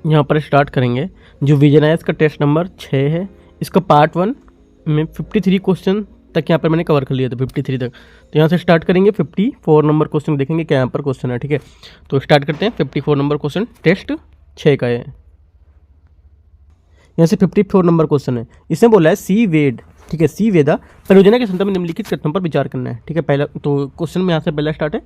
यहाँ पर स्टार्ट करेंगे। जो विजन है इसका टेस्ट नंबर 6 है। इसका पार्ट 1 में 53 क्वेश्चन तक यहाँ पर मैंने कवर कर लिया था, 53 तक। तो यहाँ से स्टार्ट करेंगे, 54 नंबर क्वेश्चन देखेंगे क्या यहाँ पर क्वेश्चन है, ठीक है। तो स्टार्ट करते हैं। 54 नंबर क्वेश्चन टेस्ट 6 का है। यहाँ से 54 नंबर क्वेश्चन है। इसमें बोला है सी वेड, ठीक है, सी वेदा परियोजना के संदर्भ में निम्नलिखित कथनों पर विचार करना है, ठीक है। पहला तो क्वेश्चन में यहाँ से पहला स्टार्ट है।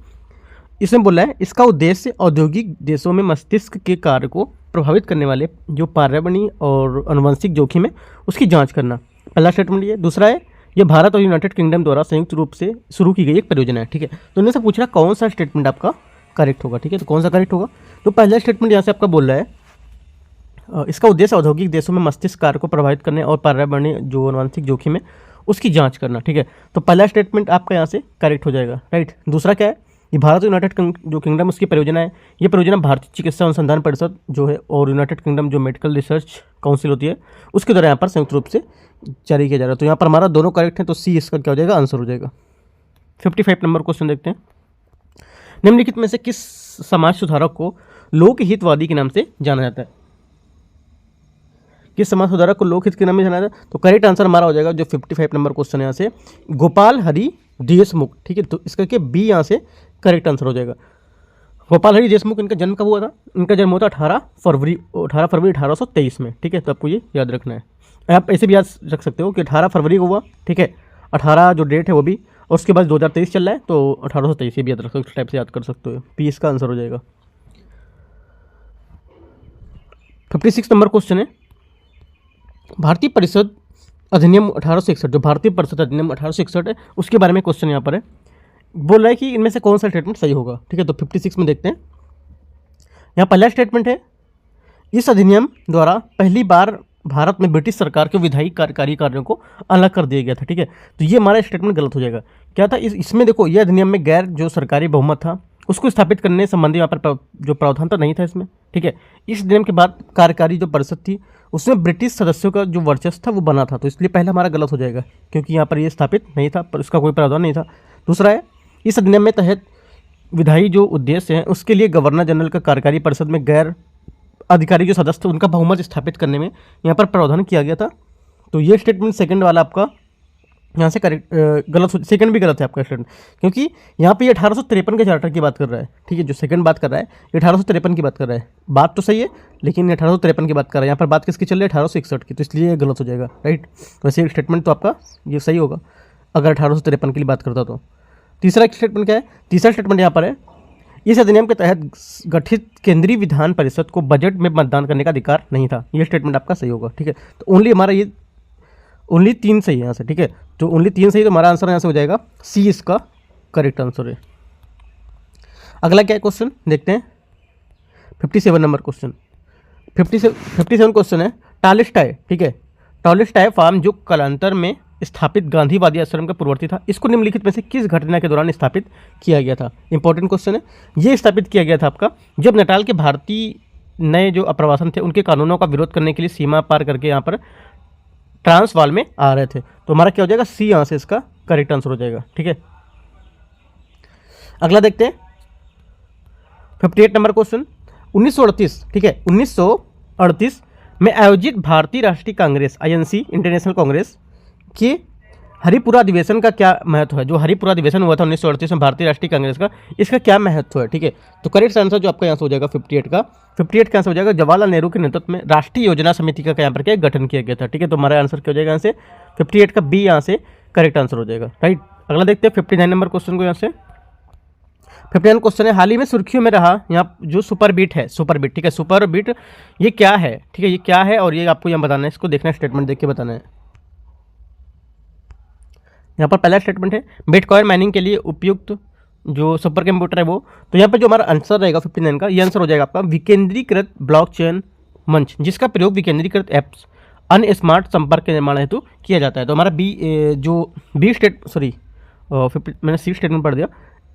इसमें बोला है इसका उद्देश्य औद्योगिक देशों में मस्तिष्क के कार्य को प्रभावित करने वाले जो पर्यावरणीय और आनुवंशिक जोखिम है उसकी जांच करना। पहला स्टेटमेंट ये। दूसरा है ये भारत और यूनाइटेड किंगडम द्वारा संयुक्त रूप से शुरू की गई एक परियोजना है, ठीक है। तो इनमें से पूछ रहा कौन सा स्टेटमेंट आपका करेक्ट होगा, ठीक है। तो कौन सा करेक्ट होगा? तो पहला स्टेटमेंट यहाँ से आपका बोल रहा है इसका उद्देश्य औद्योगिक देशों में मस्तिष्क कार्य को प्रभावित करने और पर्यावरणीय जो आनुवंशिक जोखिम है उसकी जांच करना, ठीक है। तो पहला स्टेटमेंट आपका यहाँ से करेक्ट हो जाएगा, राइट। दूसरा क्या है? ये भारत और यूनाइटेड जो किंगडम उसकी परियोजना है। ये परियोजना भारतीय चिकित्सा अनुसंधान परिषद जो है और यूनाइटेड किंगडम जो मेडिकल रिसर्च काउंसिल होती है उसके द्वारा यहाँ पर संयुक्त रूप से जारी किया जा रहा है। तो यहाँ पर हमारा दोनों करेक्ट है, तो सी इसका क्या हो जाएगा? आंसर हो जाएगा। 55 नंबर क्वेश्चन देखते हैं। निम्नलिखित में से किस समाज सुधारक को लोकहितवादी के नाम से जाना जाता है? किस समाज सुधारक को लोकहित के नाम से जाना जाता है? तो करेक्ट आंसर हमारा हो जाएगा जो 55 नंबर क्वेश्चन है यहाँ से गोपाल हरि देशमुख, ठीक है। तो इसका क्या बी यहाँ से करेक्ट आंसर हो जाएगा। गोपाल हरि देशमुख, इनका जन्म कब हुआ था? इनका जन्म हुआ था 18 फरवरी 1823 में, ठीक है। तो आपको ये याद रखना है। आप ऐसे भी याद रख सकते हो कि 18 फरवरी को हुआ, ठीक है। 18 जो डेट है वो भी, और उसके बाद 2023 चल रहा है तो 1823 ये भी याद रख सकते हो, टाइप से याद कर सकते हो। पी इसका आंसर हो जाएगा। 56 नंबर क्वेश्चन है भारतीय परिषद अधिनियम 1861, जो भारतीय परिषद अधिनियम 1861 है उसके बारे में क्वेश्चन यहाँ पर है। बोल रहा है कि इनमें से कौन सा स्टेटमेंट सही होगा, ठीक है। तो 56 में देखते हैं। यहाँ पहला स्टेटमेंट है इस अधिनियम द्वारा पहली बार भारत में ब्रिटिश सरकार के विधायी कार्यकारी कार्यों को अलग कर दिया गया था, ठीक है। तो ये हमारा स्टेटमेंट गलत हो जाएगा। क्या था इसमें? देखो, यह अधिनियम में गैर जो सरकारी बहुमत था उसको स्थापित करने संबंधी यहाँ पर जो प्रावधान था नहीं था इसमें, ठीक है। इस अधिनियम के बाद कार्यकारी जो परिषद थी उसमें ब्रिटिश सदस्यों का जो वर्चस्व था वो बना था, तो इसलिए पहला हमारा गलत हो जाएगा क्योंकि यहाँ पर ये स्थापित नहीं था, पर उसका कोई प्रावधान नहीं था। दूसरा है इस अधिनियम में तहत विधायी जो उद्देश्य हैं उसके लिए गवर्नर जनरल का कार्यकारी परिषद में गैर अधिकारी जो सदस्य थे उनका बहुमत स्थापित करने में यहाँ पर प्रावधान किया गया था। तो ये स्टेटमेंट सेकंड वाला आपका यहाँ से करेक्ट गलत, सेकंड भी गलत है आपका स्टेटमेंट, क्योंकि यहाँ पे ये 1853 के चार्टर की बात कर रहा है, ठीक है। जो सेकंड बात कर रहा है ये 1853 की बात कर रहा है। बात तो सही है लेकिन 1853 की बात कर रहा है, यहाँ पर बात किसकी चल रही है? 1861 की, तो इसलिए ये गलत हो जाएगा, राइट। वैसे स्टेटमेंट तो आपका ये सही होगा अगर 1853 के लिए बात करता तो। तीसरा स्टेटमेंट क्या है? तीसरा स्टेटमेंट यहाँ पर है इस अधिनियम के तहत गठित केंद्रीय विधान परिषद को बजट में मतदान करने का अधिकार नहीं था। ये स्टेटमेंट आपका सही होगा, ठीक है। तो ओनली हमारा ये ओनली 3 सही है यहाँ से, ठीक है। तो ओनली 3 सही, तो हमारा आंसर यहाँ से हो जाएगा सी इसका करेक्ट आंसर है। अगला क्या क्वेश्चन देखते हैं। 57 नंबर क्वेश्चन 57 क्वेश्चन है टॉलस्टॉय, ठीक है। टॉलस्टॉय फार्म जो कालांतर में स्थापित गांधीवादी आश्रम का पूर्ववर्ती था, इसको निम्नलिखित में से किस घटना के दौरान स्थापित किया गया था? इंपॉर्टेंट क्वेश्चन है। ये स्थापित किया गया था आपका जब नटाल के भारतीय नए जो अप्रवासन थे उनके कानूनों का विरोध करने के लिए सीमा पार करके यहाँ पर ट्रांसवाल में आ रहे थे। तो हमारा क्या हो जाएगा? सी यहाँ से इसका करेक्ट आंसर हो जाएगा, ठीक है। अगला देखते हैं 58 नंबर क्वेश्चन 1938, ठीक है। 1938 में आयोजित भारतीय राष्ट्रीय कांग्रेस INC इंटरनेशनल कांग्रेस के हरिपुरा अधिवेशन का क्या महत्व है? जो हरिपुरा अधिवेशन हुआ था 1938 में भारतीय राष्ट्रीय कांग्रेस का, इसका क्या महत्व है, ठीक है। तो करेक्ट आंसर जो आपका यहाँ से हो जाएगा 58 का आंसर हो जाएगा जवाहरलाल नेहरू के नेतृत्व में राष्ट्रीय योजना समिति का यहाँ पर क्या गठन किया गया था, ठीक है। तो हमारा आंसर क्या हो जाएगा यहाँ से 58 का बी यहाँ से करेक्ट आंसर हो जाएगा, राइट। अगला देखते हैं 59 नंबर क्वेश्चन को। यहाँ से 59 क्वेश्चन है हाल ही में सुर्खियों में रहा यहाँ जो सुपर बीट है, सुपर बीट, ठीक है। सुपर बीट ये क्या है, ठीक है, ये क्या है और ये आपको यहाँ बताना है, इसको देखना है, स्टेटमेंट देख के बताना है। यहाँ पर पहला स्टेटमेंट है बिटकॉइन माइनिंग के लिए उपयुक्त जो सुपर कंप्यूटर है वो। तो यहाँ पर जो हमारा आंसर रहेगा 59 का, ये आंसर हो जाएगा आपका विकेंद्रीकृत ब्लॉकचेन मंच जिसका प्रयोग विकेंद्रीकृत एप्स अन्य स्मार्ट संपर्क के निर्माण हेतु किया जाता है। तो हमारा मैंने सी स्टेटमेंट पढ़ दिया।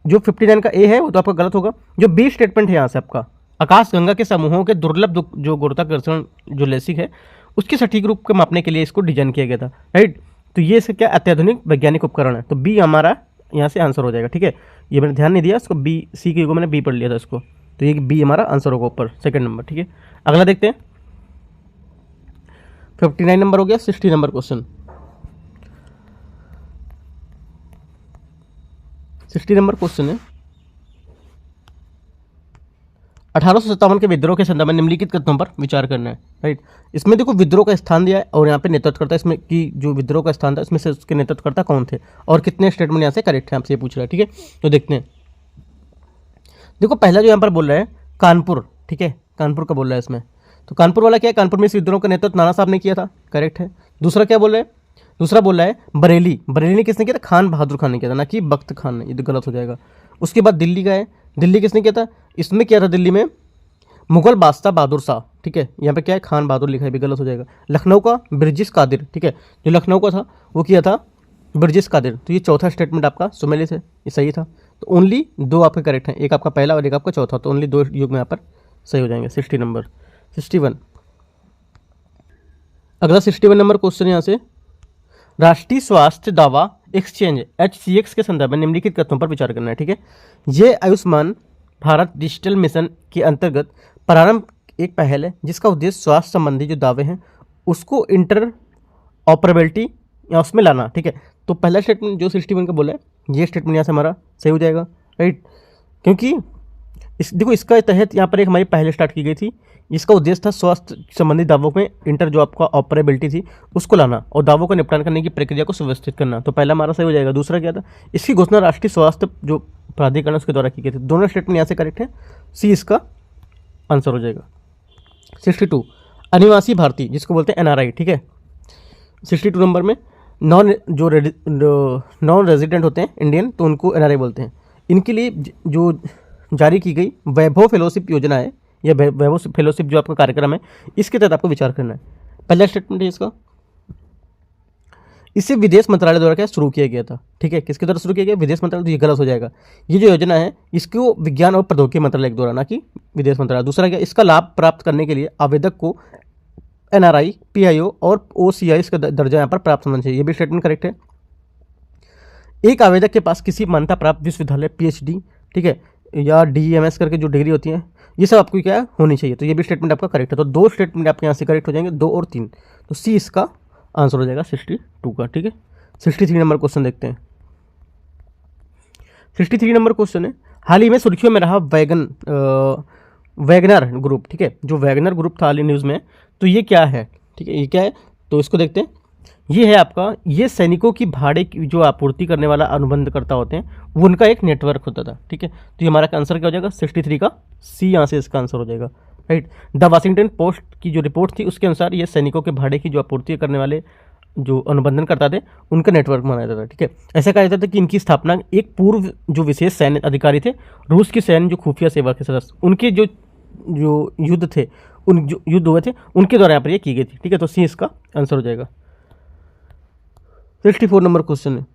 जो 59 का ए है वो तो आपका गलत होगा। जो बी स्टेटमेंट है यहाँ से आपका आकाशगंगा के समूहों के दुर्लभ जो गुरुत्वाकर्षण जो लेसिक है उसके सटीक रूप को मापने के लिए इसको डिजाइन किया गया था, राइट। तो ये इसका क्या अत्याधुनिक वैज्ञानिक उपकरण है। तो बी हमारा यहाँ से आंसर हो जाएगा, ठीक है। ये मैंने ध्यान नहीं दिया इसको, बी सी की को मैंने बी पढ़ लिया था इसको। तो ये बी हमारा आंसर होगा ऊपर, सेकंड नंबर। ठीक है, अगला देखते हैं। 59 नंबर हो गया। 60 नंबर क्वेश्चन। 60 नंबर क्वेश्चन है, 1857 के विद्रोह के संदर्भ में निम्नलिखित कथनों पर विचार करना है। राइट, इसमें देखो विद्रोह का स्थान दिया है और यहाँ पे नेतृत्वकर्ता, इसमें कि जो विद्रोह का स्थान था इसमें से उसके नेतृत्वकर्ता कौन थे और कितने स्टेटमेंट यहाँ से करेक्ट है, आपसे ये पूछ रहा है। ठीक है, तो देखते हैं। देखो पहला जो यहाँ पर बोल रहा है कानपुर, ठीक है, कानपुर का बोल रहा है इसमें, तो कानपुर वाला क्या है, कानपुर में इस विद्रोह का नेतृत्व नाना साहब ने किया था, करेक्ट है। दूसरा क्या बोल रहा है, दूसरा बोल रहा है बरेली, बरेली ने किसने किया था, खान बहादुर खान ने किया था, ना कि बख्त खान ने, ये तो गलत हो जाएगा। उसके बाद दिल्ली का है, दिल्ली किसने किया था, इसमें किया था दिल्ली में मुगल बादशाह बहादुर शाह। ठीक है, यहाँ पे क्या है, खान बहादुर लिखा है, भी गलत हो जाएगा। लखनऊ का ब्रिजिस कादिर, ठीक है, जो लखनऊ का था वो किया था ब्रिजिस कादिर। तो ये चौथा स्टेटमेंट आपका सुमेलिस है, ये सही था। तो ओनली दो आपके करेक्ट हैं, एक आपका पहला और एक आपका चौथा, तो ओनली दो युग में यहाँ पर सही हो जाएंगे। 60 नंबर। 61 अगला 61 नंबर क्वेश्चन यहाँ से, राष्ट्रीय स्वास्थ्य दावा एक्सचेंज HCX के संदर्भ में निम्नलिखित कथनों पर विचार करना है। ठीक है, ये आयुष्मान भारत डिजिटल मिशन के अंतर्गत प्रारंभ एक पहल है जिसका उद्देश्य स्वास्थ्य संबंधी जो दावे हैं उसको इंटर ऑपरेबिलिटी या उसमें लाना। ठीक है, तो पहला स्टेटमेंट जो 61 का बोला है, ये स्टेटमेंट यहाँ से हमारा सही हो जाएगा। राइट, क्योंकि इस देखो इसका तहत यहाँ पर एक हमारी पहले स्टार्ट की गई थी, इसका उद्देश्य था स्वास्थ्य संबंधी दावों में इंटर जो आपका ऑपरेबिलिटी थी उसको लाना और दावों का निपटान करने की प्रक्रिया को सुव्यवस्थित करना। तो पहला हमारा सही हो जाएगा। दूसरा क्या था, इसकी घोषणा राष्ट्रीय स्वास्थ्य जो प्राधिकरण उसके द्वारा की गई थी। दोनों स्टेटमेंट यहाँ से करेक्ट है, सी इसका आंसर हो जाएगा। 62 अनिवासी भारतीय जिसको बोलते हैं NRI। ठीक है, 62 नंबर में नॉन रेजिडेंट होते हैं इंडियन, तो उनको NRI बोलते हैं। इनके लिए जो जारी की गई वैभव फेलोशिप योजना है या वैभव फेलोशिप जो आपका कार्यक्रम है, इसके तहत आपको विचार करना है। पहला स्टेटमेंट है इसका, इसे विदेश मंत्रालय द्वारा क्या शुरू किया गया था। ठीक है, किसके द्वारा शुरू किया गया, विदेश मंत्रालय, तो ये गलत हो जाएगा। ये जो योजना है इसको विज्ञान और प्रौद्योगिकी मंत्रालय के द्वारा, ना कि विदेश मंत्रालय। दूसरा क्या, इसका लाभ प्राप्त करने के लिए आवेदक को NRI, PIO और OCI का दर्जा यहाँ पर प्राप्त होना चाहिए, ये भी स्टेटमेंट करेक्ट है। एक आवेदक के पास किसी मान्यता प्राप्त विश्वविद्यालय PhD, ठीक है, या DMS करके जो डिग्री होती है, ये सब आपको क्या होनी चाहिए, तो ये भी स्टेटमेंट आपका करेक्ट है। तो दो स्टेटमेंट आपके यहाँ से करेक्ट हो जाएंगे, 2 और 3, तो सी इसका आंसर हो जाएगा 62 का। ठीक है, 63 नंबर क्वेश्चन देखते हैं। 63 नंबर क्वेश्चन है, हाल ही में सुर्खियों में रहा वैगनर ग्रुप। ठीक है, जो वैगनर ग्रुप था हाल ही न्यूज़ में, तो ये क्या है। ठीक है, ये क्या है, तो इसको देखते हैं। ये है आपका, ये सैनिकों की भाड़े की जो आपूर्ति करने वाला अनुबंधकर्ता होते हैं वो उनका एक नेटवर्क होता था। ठीक है, तो ये हमारा आंसर क्या हो जाएगा, 63 का सी यहाँ से इसका आंसर हो जाएगा। राइट, द वाशिंगटन पोस्ट की जो रिपोर्ट थी उसके अनुसार ये सैनिकों के भाड़े की जो आपूर्ति करने वाले जो अनुबंधन करता थे उनका नेटवर्क माना जाता था। ठीक है, ऐसा कहा जाता था कि इनकी स्थापना एक पूर्व जो विशेष सैन्य अधिकारी थे, रूस की सैन्य जो खुफिया सेवा के सदस्य, उनके जो युद्ध थे, उन जो युद्ध हुए थे उनके द्वारा यहाँ पर ये की गई थी। ठीक है, तो सी इसका आंसर हो जाएगा। 64 नंबर क्वेश्चन है,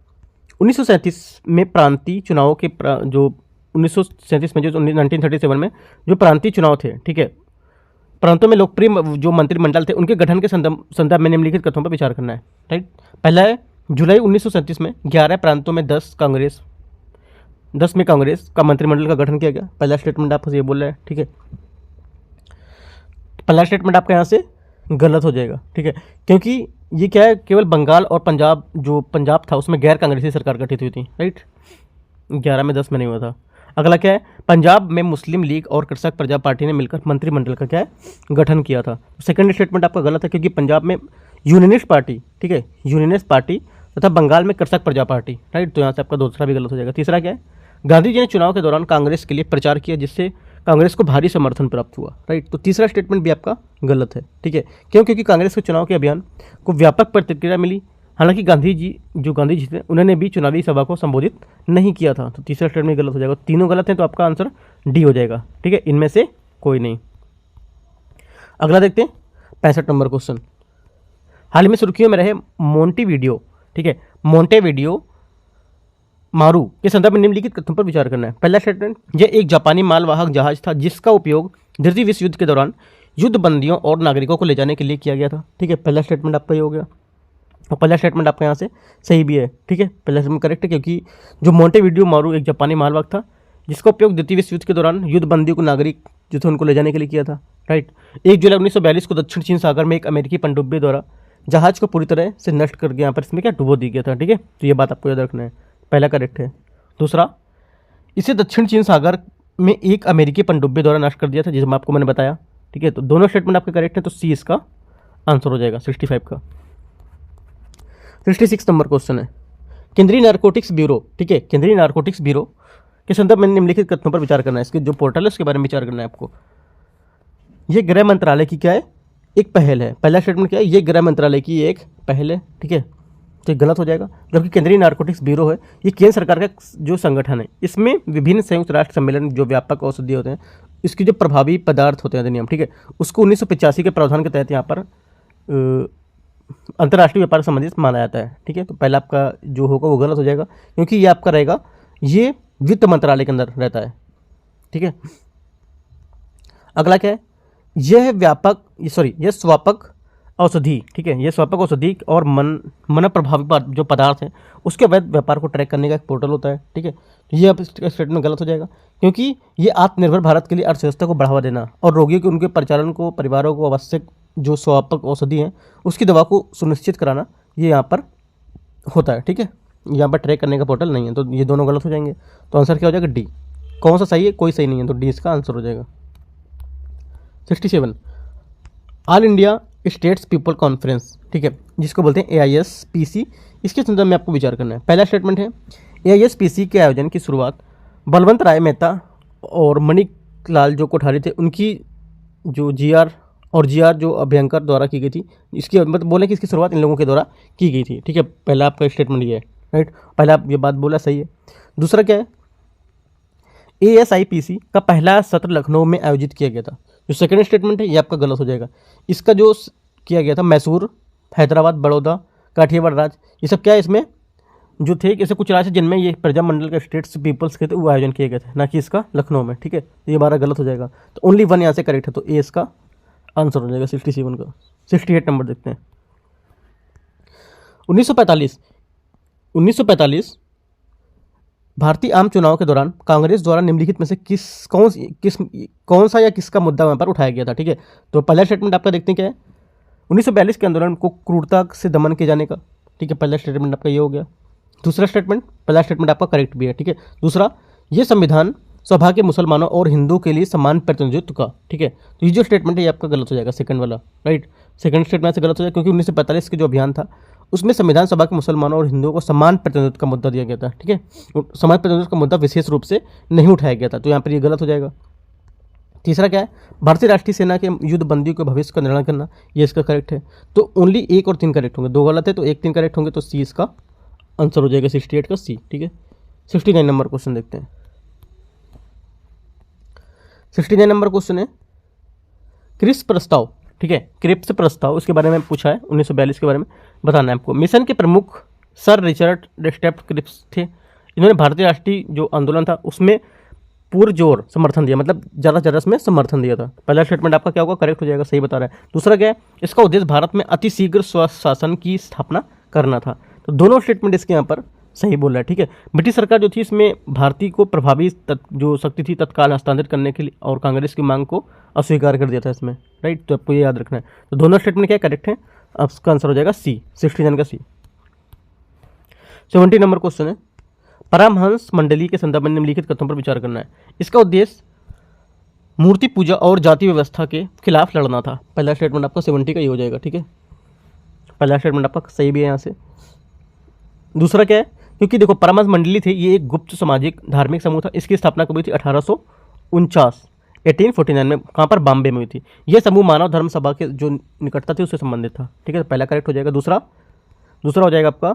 1937 में प्रांतीय चुनाव के जो 1937 में जो 1937 में जो प्रांतीय चुनाव थे, ठीक है, प्रांतों में लोकप्रिय जो मंत्रिमंडल थे उनके गठन के संदर्भ में निम्नलिखित कथनों पर विचार करना है। राइट, पहला है जुलाई 1937 में 11 प्रांतों में 10 में कांग्रेस का मंत्रिमंडल का गठन किया गया। पहला स्टेटमेंट आपको ये बोल रहा है। ठीक है, पहला स्टेटमेंट आपका यहाँ से गलत हो जाएगा। ठीक है, क्योंकि ये क्या है, केवल बंगाल और पंजाब, जो पंजाब था उसमें गैर कांग्रेसी सरकार गठित हुई थी। राइट, 11 में 10 में नहीं हुआ था। अगला क्या है, पंजाब में मुस्लिम लीग और कृषक प्रजा पार्टी ने मिलकर मंत्रिमंडल का क्या है गठन किया था। सेकंड स्टेटमेंट आपका गलत है, क्योंकि पंजाब में यूनियनिस्ट पार्टी, ठीक है, यूनियनिस्ट पार्टी तथा बंगाल में कृषक प्रजा पार्टी। राइट, तो यहाँ से आपका दूसरा भी गलत हो जाएगा। तीसरा क्या है, गांधी जी ने चुनाव के दौरान कांग्रेस के लिए प्रचार किया जिससे कांग्रेस को भारी समर्थन प्राप्त हुआ। राइट, तो तीसरा स्टेटमेंट भी आपका गलत है। ठीक है, क्यों, क्योंकि कांग्रेस के चुनाव के अभियान को व्यापक प्रतिक्रिया मिली, हालांकि गांधी जी थे उन्होंने भी चुनावी सभा को संबोधित नहीं किया था। तो तीसरा स्टेटमेंट गलत हो जाएगा। तीनों गलत हैं, तो आपका आंसर डी हो जाएगा। ठीक है, इनमें से कोई नहीं। अगला देखते हैं 65 नंबर क्वेश्चन, हाल ही में सुर्खियों में रहे मोंटेवीडियो, ठीक है, मोंटेवीडियो मारू के संदर्भ में निम्नलिखित कथनों पर विचार करना है। पहला स्टेटमेंट, यह एक जापानी मालवाहक जहाज था जिसका उपयोग द्वितीय विश्व युद्ध के दौरान युद्ध बंदियों और नागरिकों को ले जाने के लिए किया गया था। ठीक है, पहला स्टेटमेंट आपका ये हो गया और पहला स्टेटमेंट आपका यहाँ से सही भी है। ठीक है, पहला स्टेटमेंट करेक्ट है, क्योंकि जो मोंटेवीडियो मारू एक जापानी मालवाहक था, जिसका उपयोग द्वितीय विश्व युद्ध के दौरान युद्ध बंदियों को नागरिक जो थे उनको ले जाने के लिए किया था, राइट। 1 जुलाई 1942 को दक्षिण चीन सागर में एक अमेरिकी पनडुब्बी द्वारा जहाज को पूरी तरह से नष्ट कर यहाँ पर इसमें क्या डुबो दी गया था, ठीक है। तो ये बात आपको याद रखना है, पहला करेक्ट है। दूसरा, इसे दक्षिण चीन सागर में एक अमेरिकी पनडुब्बी द्वारा नष्ट कर दिया था, जिसमें आपको मैंने बताया, ठीक है। तो दोनों स्टेटमेंट आपके करेक्ट है, तो सी इसका आंसर हो जाएगा 65 का। 66 नंबर क्वेश्चन है, केंद्रीय नारकोटिक्स ब्यूरो, ठीक है, केंद्रीय नारकोटिक्स ब्यूरो के संदर्भ में निम्नलिखित कथनों पर विचार करना है। इसके जो पोर्टल है उसके बारे में विचार करना है आपको। ये गृह मंत्रालय की क्या है, एक पहल है। पहला स्टेटमेंट क्या है, ये गृह मंत्रालय की एक पहल है, ठीक है, तो ये गलत हो जाएगा। जबकि केंद्रीय नारकोटिक्स ब्यूरो है, ये केंद्र सरकार का जो संगठन है, इसमें विभिन्न संयुक्त राष्ट्र सम्मेलन जो व्यापक औषधि होते हैं, इसके जो प्रभावी पदार्थ होते हैं अधिनियम, ठीक है, उसको 1985 के प्रावधान के तहत यहाँ पर अंतर्राष्ट्रीय व्यापार संबंधित माना जाता है, ठीक है। तो पहला आपका जो होगा वो गलत हो जाएगा, क्योंकि ये आपका रहेगा, ये वित्त मंत्रालय के अंदर रहता है, ठीक है। अगला क्या है, यह यह स्वापक औषधि, ठीक है, यह स्वापक औषधि और मन प्रभावी जो पदार्थ हैं उसके अवैध व्यापार को ट्रैक करने का एक पोर्टल होता है, ठीक है। तो ये अब स्टेटमेंट गलत हो जाएगा, क्योंकि ये आत्मनिर्भर भारत के लिए अर्थव्यवस्था को बढ़ावा देना और रोगियों के उनके परिचालन को, परिवारों को आवश्यक जो स्वापक औषधि हैं उसकी दवा को सुनिश्चित कराना, ये यहाँ पर होता है, ठीक है। यहाँ पर ट्रैक करने का पोर्टल नहीं है, तो ये दोनों गलत हो जाएंगे। तो आंसर क्या हो जाएगा, डी। कौन सा सही है, कोई सही नहीं है, तो डी इसका आंसर हो जाएगा। 67, all India states people conference, ठीक है, जिसको बोलते हैं AISPC, इसके संदर्भ में आपको विचार करना है। पहला स्टेटमेंट है, AISPC के आयोजन की शुरुआत बलवंत राय मेहता और मणिक लाल जो कोठारी थे उनकी जो GR जो अभ्यंकर द्वारा की गई थी। इसकी मतलब बोले कि इसकी शुरुआत इन लोगों के द्वारा की गई थी, ठीक है। पहला आपका स्टेटमेंट ये है, राइट, पहला आप ये बात बोला सही है। दूसरा क्या है, ASIPC का पहला सत्र लखनऊ में आयोजित किया गया था। जो सेकंड स्टेटमेंट है ये आपका गलत हो जाएगा। इसका जो किया गया था मैसूर, हैदराबाद, बड़ौदा, काठियावाड़ राज्य, ये सब क्या है, इसमें जो थे ऐसे कुछ राज्य जिनमें ये प्रजामंडल के स्टेट्स पीपल्स के थे वो आयोजन किए गए थे, ना कि इसका लखनऊ में, ठीक है। तो ये हमारा गलत हो जाएगा, तो ओनली 1 यहाँ से करेक्ट है, तो ए इसका आंसर हो जाएगा 67 का। 68 नंबर देखते हैं, 1945 भारतीय आम चुनाव के दौरान कांग्रेस द्वारा निम्नलिखित में से कौन सा या किसका मुद्दा वहाँ पर उठाया गया था, ठीक है। तो पहला स्टेटमेंट आपका देखते हैं क्या है, 1942 के आंदोलन को क्रूरता से दमन किए जाने का, ठीक है, पहला स्टेटमेंट आपका ये हो गया। दूसरा स्टेटमेंट, पहला स्टेटमेंट आपका करेक्ट भी है, ठीक है। दूसरा, ये संविधान सभा के मुसलमानों और हिंदुओं के लिए समान प्रतिनिधित्व का, ठीक है। तो ये जो स्टेटमेंट है ये आपका गलत हो जाएगा, सेकंड वाला, राइट। सेकंड स्टेटमेंट से गलत हो जाएगा, क्योंकि 1945 के जो अभियान था उसमें संविधान सभा के मुसलमानों और हिंदुओं को समान प्रतिनिधित्व का मुद्दा दिया गया था, ठीक है। समान प्रतिनिधित्व का मुद्दा विशेष रूप से नहीं उठाया गया था, तो यहाँ पर ये गलत हो जाएगा। तीसरा क्या है, भारतीय राष्ट्रीय सेना के युद्ध बंदियों के भविष्य का निर्णय करना, ये इसका करेक्ट है। तो ओनली 1 और 3 करेक्ट होंगे, 2 गलत है तो 1 3 करेक्ट होंगे, तो सी इसका आंसर हो जाएगा 68 का सी, ठीक है। 69 नंबर क्वेश्चन देखते हैं। 69 नंबर क्वेश्चन है क्रिप्स प्रस्ताव, ठीक है, क्रिप्स प्रस्ताव इसके बारे में पूछा है, 1942 के बारे में बताना है आपको। मिशन के प्रमुख सर रिचर्ड स्टेफ्ट क्रिप्स थे। इन्होंने भारतीय राष्ट्रीय जो आंदोलन था उसमें पुरजोर समर्थन दिया, मतलब ज़्यादा इसमें समर्थन दिया था। पहला स्टेटमेंट आपका क्या होगा, करेक्ट हो जाएगा, सही बता रहा है। दूसरा क्या है, इसका उद्देश्य भारत में अतिशीघ्र स्वशासन की स्थापना करना था। तो दोनों स्टेटमेंट इसके यहाँ पर सही बोल रहा है, ठीक है। ब्रिटिश सरकार जो थी इसमें भारतीय को प्रभावी जो शक्ति थी तत्काल हस्तांतरित करने के लिए और कांग्रेस की मांग को अस्वीकार कर दिया था इसमें, राइट। तो आपको ये याद रखना है। तो दोनों स्टेटमेंट क्या करेक्ट है, अब इसका आंसर हो जाएगा सी, 69 का सी। 70 नंबर क्वेश्चन है, परमहंस मंडली के संदर्भ में निम्नलिखित कथनों पर विचार करना है। इसका उद्देश्य मूर्ति पूजा और जाति व्यवस्था के खिलाफ लड़ना था। पहला स्टेटमेंट आपका 70 का ही हो जाएगा, ठीक है। पहला स्टेटमेंट आपका सही भी है यहाँ से। दूसरा क्या है, क्योंकि देखो परमहंस मंडली थी, ये एक गुप्त सामाजिक धार्मिक समूह था। इसकी स्थापना कब हुई थी, 1849 में, कहाँ पर, बॉम्बे में हुई थी। यह समूह मानव धर्म सभा के जो निकटता थी उससे संबंधित था, ठीक है। पहला करेक्ट हो जाएगा। दूसरा हो जाएगा आपका,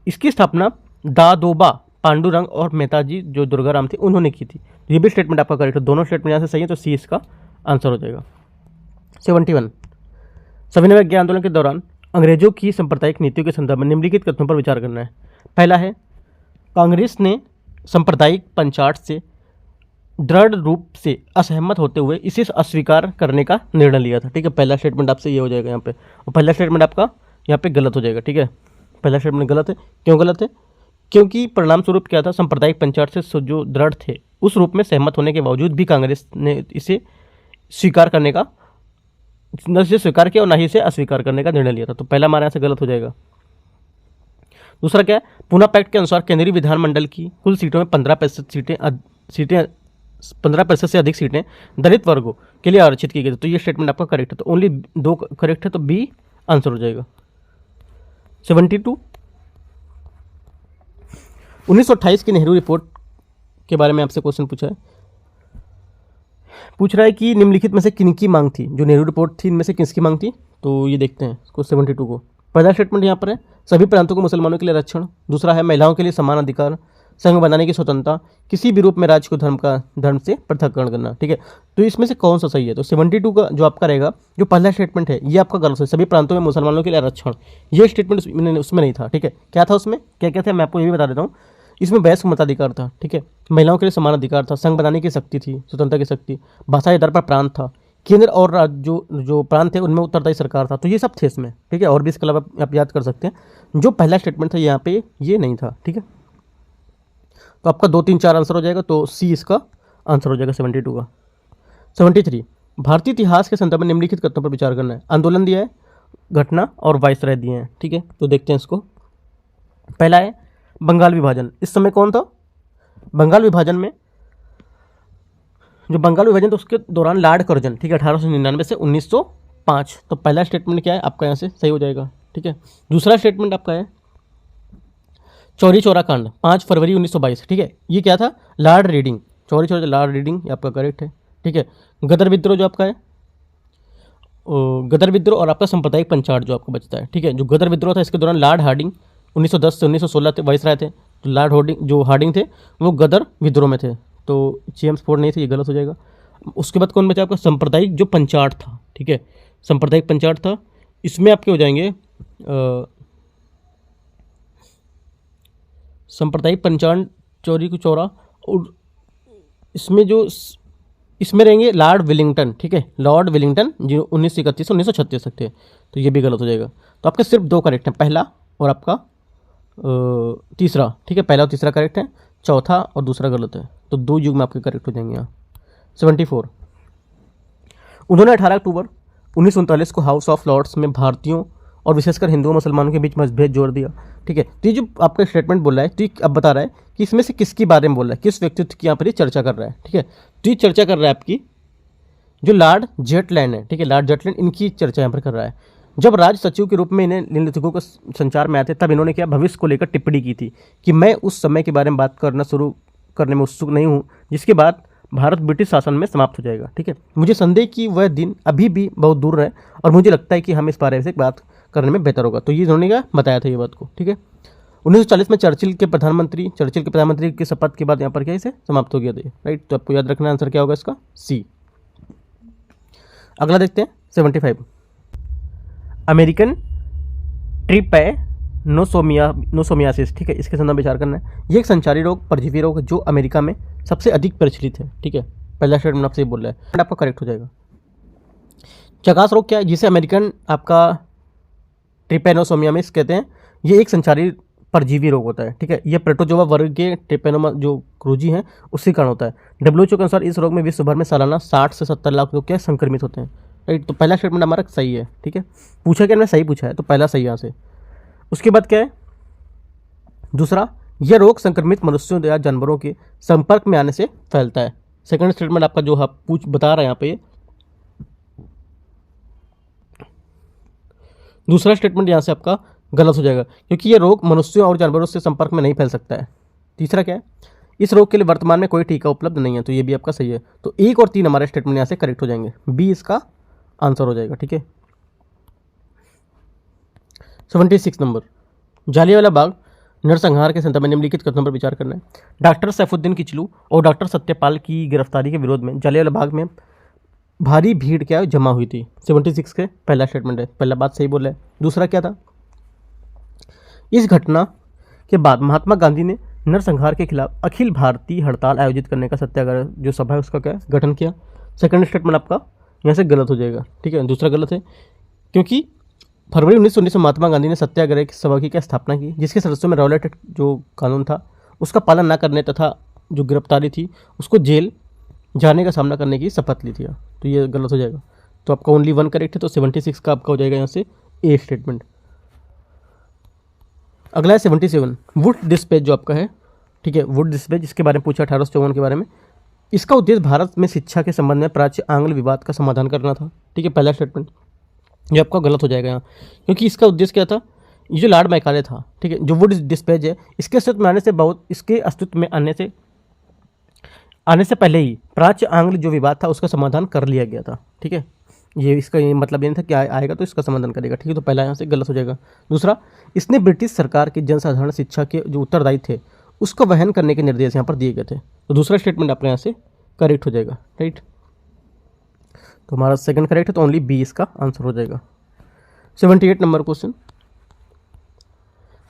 इसकी स्थापना दादोबा पांडुरंग और मेहताजी जो दुर्गाराम थे उन्होंने की थी। ये भी स्टेटमेंट आपका करेक्ट है, दोनों स्टेटमेंट यहाँ से सही है, तो सी इसका आंसर हो जाएगा। 71 सविनय अवज्ञा आंदोलन के दौरान अंग्रेजों की सांप्रदायिक नीतियों के संदर्भ में निम्नलिखित कथनों पर विचार करना है। पहला है, कांग्रेस ने सांप्रदायिक पंचाट से दृढ़ रूप से असहमत होते हुए इसे अस्वीकार करने का निर्णय लिया था, ठीक है। पहला स्टेटमेंट आपसे ये हो जाएगा यहाँ पे, और पहला स्टेटमेंट आपका यहाँ पे गलत हो जाएगा, ठीक है। पहला स्टेटमेंट गलत है, क्यों गलत है, क्योंकि परिणाम स्वरूप क्या था, सांप्रदायिक पंचायत से जो दृढ़ थे उस रूप में सहमत होने के बावजूद भी कांग्रेस ने इसे स्वीकार करने का, न इसे स्वीकार किया और ना ही इसे अस्वीकार करने का निर्णय लिया था। तो पहला हमारे यहाँ से गलत हो जाएगा। दूसरा क्या है, पूना पैक्ट के अनुसार केंद्रीय विधानमंडल की कुल सीटों में 15% से अधिक सीटें दलित वर्गों के लिए आरक्षित की गई थी। तो ये स्टेटमेंट आपका करेक्ट है। तो ओनली 2 करेक्ट है, तो बी आंसर हो जाएगा। 72, 1928 की नेहरू रिपोर्ट के बारे में आपसे क्वेश्चन पूछ रहा है कि निम्नलिखित में से किनकी मांग थी। जो नेहरू रिपोर्ट थी इनमें से किसकी मांग थी, तो ये देखते हैं इसको 72 को। पहला स्टेटमेंट यहाँ पर है सभी प्रांतों को मुसलमानों के लिए आरक्षण। दूसरा है महिलाओं के लिए समान अधिकार, संघ बनाने की स्वतंत्रता, किसी भी रूप में राज्य को धर्म से पृथककरण करना। ठीक है, तो इसमें से कौन सा सही है, तो 72 का जो आपका रहेगा, जो पहला स्टेटमेंट है ये आपका गलत है। सभी प्रांतों में मुसलमानों के लिए आरक्षण, ये स्टेटमेंट उसमें नहीं था। ठीक है, क्या था उसमें, क्या क्या था मैं आपको ये भी बता देता हूँ। इसमें वयस्क मताधिकार था। ठीक है, महिलाओं के लिए समान अधिकार था, संघ बनाने की शक्ति थी, स्वतंत्रता की शक्ति, भाषा आधार पर प्रांत था, केंद्र और राज्य जो प्रांत थे उनमें उत्तरदायी सरकार था। तो ये सब थे इसमें। ठीक है, और भी इसके अलावा आप याद कर सकते हैं। जो पहला स्टेटमेंट था यहाँ पे ये नहीं था। ठीक है, तो आपका 2, 3, 4 आंसर हो जाएगा। तो सी इसका आंसर हो जाएगा 72 का। 73, भारतीय इतिहास के संदर्भ में निम्नलिखित कथनों पर विचार करना है। आंदोलन दिया है, घटना और वायसराय दिए हैं। ठीक है, तो देखते हैं इसको। पहला है बंगाल विभाजन। इस समय कौन था बंगाल विभाजन में, जो बंगाल विभाजन था उसके दौरान लॉर्ड कर्जन। ठीक है, 1899 से 1905। तो पहला स्टेटमेंट क्या है आपका, यहाँ से सही हो जाएगा। ठीक है, दूसरा स्टेटमेंट आपका है चौरी चौरा कांड, 5 फरवरी 1922। ठीक है, ये क्या था, Lord reading, Chauri Chaura Lord reading, ये आपका करेक्ट है। ठीक है, गदर विद्रोह जो आपका है, गदर विद्रोह और आपका सांप्रदायिक पंचायत जो आपको बचता है। ठीक है, जो गदर विद्रोह था इसके दौरान लॉर्ड हार्डिंग 1910 से 1916 वाइसराय थे। तो लॉर्ड हार्डिंग थे वो गदर विद्रोह में थे। तो जेम्स फोर्ड नहीं थे, ये गलत हो जाएगा। उसके बाद कौन बचा आपका, सांप्रदायिक जो पंचायत था। ठीक है, सांप्रदायिक पंचायत था, इसमें आपके हो जाएंगे सांप्रदायिक पंचायत चौरी को चौरा, और इसमें रहेंगे लॉर्ड विलिंगटन। ठीक है, लॉर्ड विलिंगटन जो 1931 से 1936 तक थे। तो ये भी गलत हो जाएगा। तो आपके सिर्फ 2 करेक्ट हैं, पहला और आपका तीसरा। ठीक है, पहला और तीसरा करेक्ट है, चौथा और दूसरा गलत है। तो 2 युग में आपके करेक्ट हो जाएंगे यहाँ। 74, उन्होंने 18 अक्टूबर 1939 को हाउस ऑफ लॉर्ड्स में भारतीयों और विशेषकर हिंदुओं मुसलमानों के बीच मतभेद जोड़ दिया। ठीक है, तो ये जो आपका स्टेटमेंट बोल रहा है, तो अब बता रहा है कि इसमें से किसके बारे में बोल रहा है, किस व्यक्तित्व की यहाँ पर ये चर्चा कर रहा है। ठीक है, तो ये चर्चा कर रहा है आपकी जो लॉर्ड जेटलैंड है। ठीक है, लॉर्ड जेटलैंड, इनकी चर्चा यहाँ पर कर रहा है। जब राज सचिव के रूप में इन्हें निम्नलिखितों को संचार में आए थे, तब इन्होंने क्या भविष्य को लेकर टिप्पणी की थी कि मैं उस समय के बारे में बात करना शुरू करने में उत्सुक नहीं हूँ जिसके बाद भारत ब्रिटिश शासन में समाप्त हो जाएगा। ठीक है, मुझे संदेह कि वह दिन अभी भी बहुत दूर है और मुझे लगता है कि हम इस बारे में बात करने में बेहतर होगा। तो ये इन्होंने क्या बताया था ये बात को। ठीक है, 1940 में चर्चिल के प्रधानमंत्री के शपथ के बाद यहाँ पर क्या इसे समाप्त हो गया था। राइट, तो आपको याद रखना आंसर क्या होगा इसका, सी। अगला देखते हैं 75, अमेरिकन ट्रिपैनोसोमियासिस। ठीक है, इसके संदर्भ में विचार करना है। ये एक संचारी रोग, परजीवी रोग जो अमेरिका में सबसे अधिक प्रचलित है। ठीक है, पहला स्टेटमेंट आपसे बोल रहा है, आपका करेक्ट हो जाएगा। चकास रोग क्या है, जिसे अमेरिकन आपका ट्रिपैनोसोमियासिस कहते हैं। ये एक संचारी परजीवी रोग होता है। ठीक है, ये प्रोटोजोआ वर्ग के ट्रिपैनोमा जो क्रूजी हैं उसके कारण होता है। WHO के अनुसार इस रोग में विश्व भर में सालाना 60 से 70 लाख लोग क्या संक्रमित होते हैं। राइट, तो पहला स्टेटमेंट हमारा सही है। ठीक है, पूछा क्या, मैंने सही पूछा है, तो पहला सही यहाँ से। उसके बाद क्या है, दूसरा, यह रोग संक्रमित मनुष्यों या जानवरों के संपर्क में आने से फैलता है। सेकंड स्टेटमेंट आपका जो आप बता रहे हैं यहाँ पे, दूसरा स्टेटमेंट यहाँ से आपका गलत हो जाएगा क्योंकि यह रोग मनुष्यों और जानवरों से संपर्क में नहीं फैल सकता है। तीसरा क्या है, इस रोग के लिए वर्तमान में कोई टीका उपलब्ध नहीं है। तो ये भी आपका सही है। तो 1 और 3 हमारे स्टेटमेंट यहाँ से करेक्ट हो जाएंगे, बी इसका आंसर हो जाएगा। ठीक है, 76 नंबर, जालियांवाला बाग नरसंहार के संदर्भ में निम्नलिखित कथनों पर विचार करना है। डॉक्टर सैफुद्दीन किचलू और डॉक्टर सत्यपाल की गिरफ्तारी के विरोध में जालियांवाला बाग में भारी भीड़ क्या जमा हुई थी। 76 के पहला स्टेटमेंट है, पहला बात सही बोल रहा है। दूसरा क्या था, इस घटना के बाद महात्मा गांधी ने नरसंहार के खिलाफ अखिल भारतीय हड़ताल आयोजित करने का सत्याग्रह जो सभा है उसका क्या गठन किया। सेकंड स्टेटमेंट आपका यहाँ से गलत हो जाएगा। ठीक है, दूसरा गलत है क्योंकि फरवरी 1919 में महात्मा गांधी ने सत्याग्रह की सभा की क्या स्थापना की, जिसके सदस्यों में रॉलेट जो कानून था उसका पालन न करने तथा जो गिरफ्तारी थी उसको जेल जाने का सामना करने की शपथ ली थी। तो ये गलत हो जाएगा। तो आपका ओनली 1 करेक्ट है, तो 76 का आपका हो जाएगा यहाँ से ए स्टेटमेंट। अगला है 77 वुड डिस्पैच जो आपका है, ठीक है, वुड डिस्पैच इसके बारे में पूछा 1854 के बारे में। इसका उद्देश्य भारत में शिक्षा के संबंध में प्राच्य आंग्ल विवाद का समाधान करना था, ठीक है, पहला स्टेटमेंट। ये आपका गलत हो जाएगा यहाँ, क्योंकि इसका उद्देश्य क्या था, ये जो लॉर्ड मैकाले था, ठीक है, जो वुड डिस्पैच है, इसके अस्तित्व में आने से पहले ही प्राच्य आंग्ल जो विवाद था उसका समाधान कर लिया गया था, ठीक है। ये इसका ये मतलब ये नहीं था कि आएगा तो इसका समाधान करेगा, ठीक है, तो पहला यहाँ से गलत हो जाएगा। दूसरा, इसने ब्रिटिश सरकार की जनसाधारण शिक्षा के जो उत्तरदायी थे उसको वहन करने के निर्देश यहाँ पर दिए गए थे। तो दूसरा स्टेटमेंट आपका यहाँ से करेक्ट हो जाएगा, राइट। तो हमारा सेकंड करेक्ट है, तो ओनली बी इसका आंसर हो जाएगा। 78 नंबर क्वेश्चन,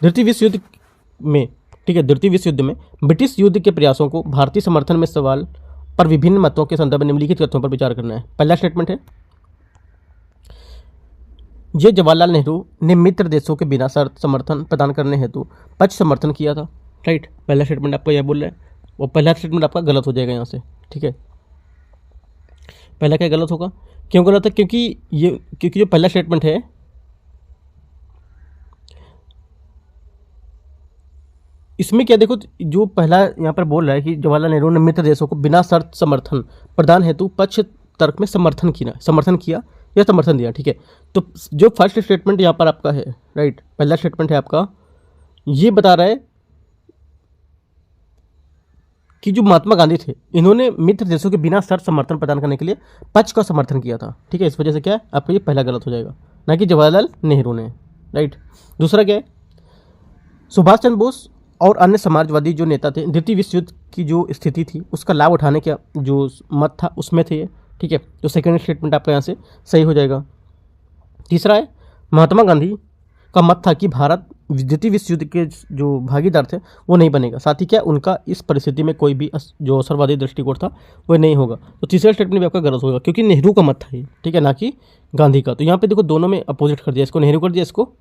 द्वितीय विश्व युद्ध में, ठीक है, द्वितीय विश्व युद्ध में ब्रिटिश युद्ध के प्रयासों को भारतीय समर्थन में सवाल पर विभिन्न मतों के संदर्भ में निम्नलिखित तथ्यों पर विचार करना है। पहला स्टेटमेंट है, ये जवाहरलाल नेहरू ने मित्र देशों के बिना शर्त समर्थन प्रदान करने हेतु पक्ष समर्थन किया था, राइट। पहला स्टेटमेंट आपका यह बोल रहा है, और पहला स्टेटमेंट आपका गलत हो जाएगा यहाँ से, ठीक है। पहला क्या गलत होगा, क्यों गलत है, क्योंकि जो पहला स्टेटमेंट है इसमें क्या, देखो जो पहला यहाँ पर बोल रहा है कि जवाहरलाल नेहरू ने मित्र देशों को बिना शर्त समर्थन प्रदान हेतु पक्ष तर्क में समर्थन किया या समर्थन दिया, ठीक है। तो जो फर्स्ट स्टेटमेंट यहाँ पर आपका है, राइट, पहला स्टेटमेंट है आपका, ये बता रहा है कि जो महात्मा गांधी थे इन्होंने मित्र देशों के बिना शर्त समर्थन प्रदान करने के लिए पक्ष का समर्थन किया था, ठीक है। इस वजह से क्या है आपका ये पहला गलत हो जाएगा, ना कि जवाहरलाल नेहरू ने, राइट। दूसरा क्या है, सुभाष चंद्र बोस और अन्य समाजवादी जो नेता थे द्वितीय विश्व युद्ध की जो स्थिति थी उसका लाभ उठाने का जो मत था उसमें थे, ठीक है। तो सेकंड स्टेटमेंट आपका यहाँ से सही हो जाएगा। तीसरा है, महात्मा गांधी का मत था कि भारत द्वितीय विश्व युद्ध के जो भागीदार थे वो नहीं बनेगा, साथ ही क्या उनका इस परिस्थिति में कोई भी जो अवसरवादी दृष्टिकोण था वो नहीं होगा। तो तीसरा स्टेटमेंट भी आपका गलत होगा, क्योंकि नेहरू का मत था ये, ठीक है, ना कि गांधी का। तो यहाँ पे देखो दोनों में अपोजिट कर दिया, इसको नेहरू कर दिया, इसको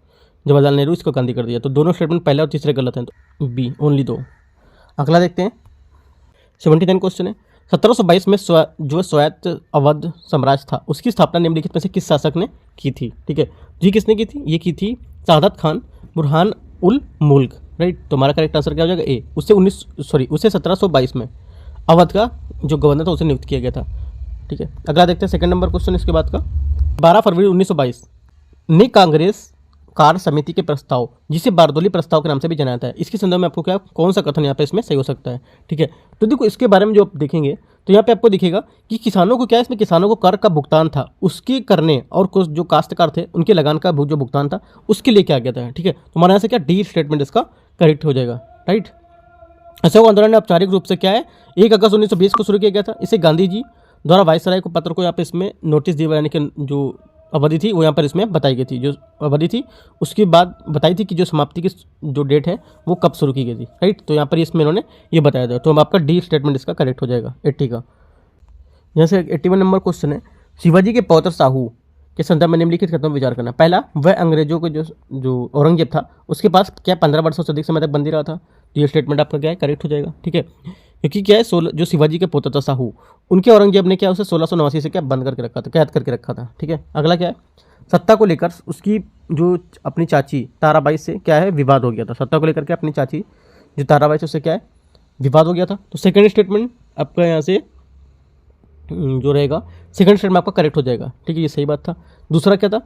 जवाहरलाल नेहरू, इसको गांधी कर दिया। तो दोनों स्टेटमेंट पहले और तीसरे गलत हैं, तो बी ओनली 2। अगला देखते हैं 79 क्वेश्चन है, 1722 में जो स्वायत्त अवध साम्राज्य था उसकी स्थापना निम्नलिखित में से किस शासक ने की थी, ठीक है। जी किसने की थी, ये की थी सादत खान बुरहान उल मुल्क, राइट। तो हमारा करेक्ट आंसर क्या हो जाएगा ए। उससे 1722 में अवध का जो गवर्नर था उसे नियुक्त किया गया था, ठीक है। अगला देखते हैं सेकंड नंबर क्वेश्चन इसके बाद का, 12 फरवरी 1922 ने कांग्रेस कार्य समिति के प्रस्ताव, जिसे बारदोली प्रस्ताव के नाम से भी जाना जाता है, इसके संदर्भ में आपको क्या कौन सा कथन यहाँ पे इसमें सही हो सकता है, ठीक है। तो देखो इसके बारे में जो आप देखेंगे तो यहाँ पे आपको दिखेगा कि किसानों को क्या है, इसमें किसानों को कर का भुगतान था उसके करने, और कुछ जो काश्तकार थे उनके लगान का जो भुगतान था उसके लिए क्या गया था, ठीक है। तो हमारे यहाँ से क्या डी स्टेटमेंट इसका करेक्ट हो जाएगा, राइट। अशोक आंदोलन ने औपचारिक रूप से क्या है 1 अगस्त 1920 को शुरू किया गया था। इसे गांधी जी द्वारा वायसराय को पत्र को यहाँ पे इसमें नोटिस दिए जाने की जो अवधि थी वो यहाँ पर इसमें बताई गई थी, जो अवधि थी उसके बाद बताई थी कि जो समाप्ति की जो डेट है वो कब शुरू की गई थी, राइट। तो यहाँ पर इसमें इन्होंने ये बताया था। तो हम आपका डी स्टेटमेंट इसका करेक्ट हो जाएगा 80 का। यहाँ से 81 नंबर क्वेश्चन है, शिवाजी के पौत्र साहू के संदर्भ में निम्नलिखित कथनों पर विचार करना। पहला, वह अंग्रेजों को जो औरंगजेब था उसके पास क्या 15 वर्षों से अधिक समय तक बंदी रहा था। तो ये स्टेटमेंट आपका क्या है करेक्ट हो जाएगा, ठीक है। क्योंकि क्या है जो शिवाजी के पुत्र था साहू, उनके औरंगजेब ने क्या उसे 1689 से क्या बंद करके रखा था, कैद करके रखा था, ठीक है। अगला क्या है, सत्ता को लेकर उसकी जो अपनी चाची ताराबाई से क्या है विवाद हो गया था। सत्ता को लेकर के अपनी चाची जो ताराबाई से उससे क्या है विवाद हो गया था। तो सेकंड स्टेटमेंट आपका यहाँ से जो रहेगा सेकंड स्टेटमेंट आपका करेक्ट हो जाएगा, ठीक है, ये सही बात था। दूसरा क्या था,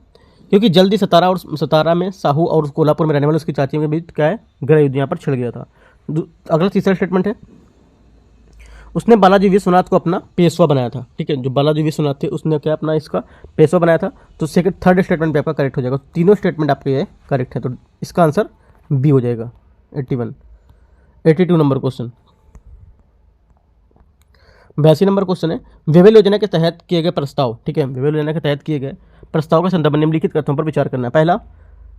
क्योंकि जल्दी सतारा में साहू और कोल्हापुर में रहने वाले उसकी चाची के बीच क्या है गृह युद्ध यहाँ पर छिड़ गया था। अगला तीसरा स्टेटमेंट है, उसने बालाजी विश्वनाथ को अपना पेशवा बनाया था, ठीक है। जो बालाजी विश्वनाथ थे उसने क्या अपना इसका पेशवा बनाया था। तो थर्ड स्टेटमेंट पे आपका करेक्ट हो जाएगा। तीनों स्टेटमेंट आपके ये करेक्ट है, तो इसका आंसर बी हो जाएगा 81। 82 नंबर क्वेश्चन, 82 नंबर क्वेश्चन है, वेवेल योजना के तहत किए गए प्रस्ताव, ठीक है, वेवेल योजना के तहत किए गए प्रस्ताव के संदर्भ में निम्नलिखित कथनों पर विचार करना है। पहला,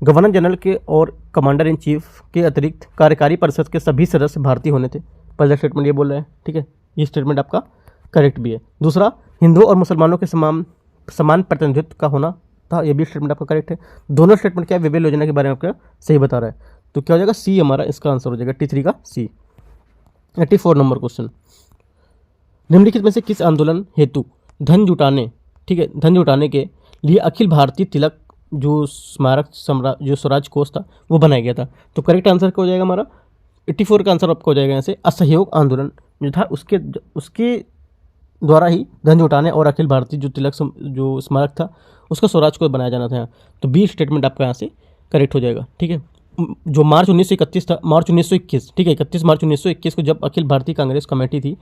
गवर्नर जनरल के और कमांडर इन चीफ के अतिरिक्त कार्यकारी परिषद के सभी सदस्य भारतीय होने थे। पहला स्टेटमेंट ये बोल रहा है, ठीक है, ये स्टेटमेंट आपका करेक्ट भी है। दूसरा, हिंदुओं और मुसलमानों के समान प्रतिनिधित्व का होना था, ये भी स्टेटमेंट आपका करेक्ट है। दोनों स्टेटमेंट क्या है वेवेल योजना के बारे में आपका सही बता रहा है। तो क्या हो जाएगा सी हमारा इसका आंसर हो जाएगा 83 का सी। 84 नंबर क्वेश्चन, निम्नलिखित में से किस आंदोलन हेतु धन जुटाने, ठीक है, धन जुटाने के लिए अखिल भारतीय तिलक जो स्मारक जो स्वराज कोष था वो बनाया गया था? तो करेक्ट आंसर क्या हो जाएगा हमारा? 84 का आंसर आपका हो जाएगा यहाँ से असहयोग आंदोलन जो था उसके द्वारा ही धन जुटाने और अखिल भारतीय जो तिलक जो स्मारक था उसका स्वराज कोष बनाया जाना था। तो बी स्टेटमेंट आपका यहाँ से करेक्ट हो जाएगा। ठीक है, जो मार्च 1931 था, मार्च 1921, ठीक है, 31 मार्च 1921 को जब अखिल भारतीय कांग्रेस कमेटी थी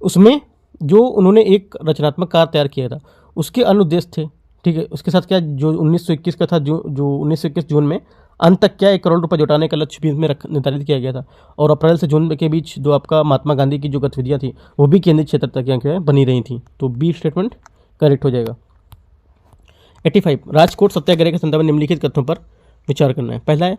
उसमें जो उन्होंने एक रचनात्मक कार्य तैयार किया था उसके अनुद्देश्य थे। ठीक है, उसके साथ क्या जो 1921 का था, जो 1921 जून में अंत तक क्या 1 करोड़ रुपए जुटाने का लक्ष्य भी इसमें निर्धारित किया गया था। और अप्रैल से जून के बीच जो आपका महात्मा गांधी की जो गतिविधियाँ थी वो भी केंद्रीय क्षेत्र तक क्या बनी रही थी। तो बी स्टेटमेंट करेक्ट हो जाएगा। 85 राजकोट सत्याग्रह के संदर्भ में निम्नलिखित कथनों पर विचार करना है। पहला है,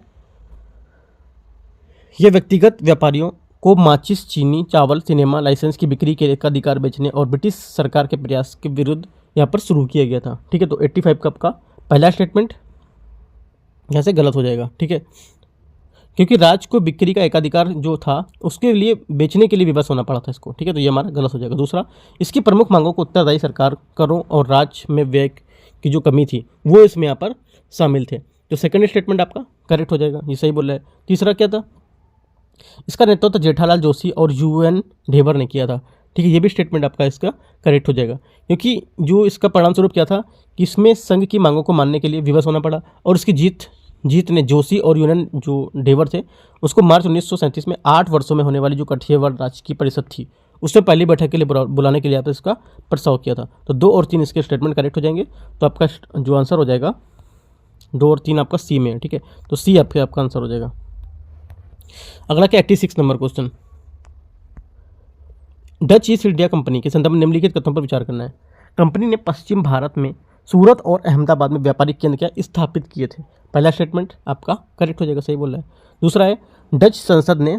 यह व्यक्तिगत व्यापारियों को माचिस, चीनी, चावल, सिनेमा लाइसेंस की बिक्री के अधिकार बेचने और ब्रिटिश सरकार के प्रयास के विरुद्ध यहाँ पर शुरू किया गया था। ठीक है, तो 85 का आपका पहला स्टेटमेंट यहाँ से गलत हो जाएगा। ठीक है, क्योंकि राज को बिक्री का एकाधिकार जो था उसके लिए बेचने के लिए विवश होना पड़ा था इसको। ठीक है, तो ये हमारा गलत हो जाएगा। दूसरा, इसकी प्रमुख मांगों को उत्तरदायी सरकार करों और राज में व्यय की जो कमी थी वो इसमें यहाँ पर शामिल थे। तो सेकंड स्टेटमेंट आपका करेक्ट हो जाएगा, ये सही बोल रहा है। तीसरा क्या था, इसका नेतृत्व जेठालाल जोशी और यूएन ढेबर ने किया था। ठीक है, ये भी स्टेटमेंट आपका इसका करेक्ट हो जाएगा, क्योंकि जो इसका परिणाम स्वरूप क्या था कि इसमें संघ की मांगों को मानने के लिए विवश होना पड़ा और इसकी जीत ने जोशी और यूएन जो ढेबर थे उसको मार्च 1937 में 8 वर्षों में होने वाली जो कठियावाड़ राजकीय परिषद थी उससे पहली बैठक के लिए बुलाने के लिए आप इसका प्रस्ताव किया था। तो 2 और 3 इसके स्टेटमेंट करेक्ट हो जाएंगे। तो आपका जो आंसर हो जाएगा 2 और 3 आपका सी में है। ठीक है, तो सी आपका आंसर हो जाएगा। अगला क्या 86 number question, Dutch east India company के संदर्भ में निम्नलिखित कथनों पर विचार करना है। कंपनी ने पश्चिम भारत में सूरत और अहमदाबाद में व्यापारिक केंद्र क्या स्थापित किए थे? पहला स्टेटमेंट आपका करेक्ट हो जाएगा, सही बोल रहा है। दूसरा है, डच संसद ने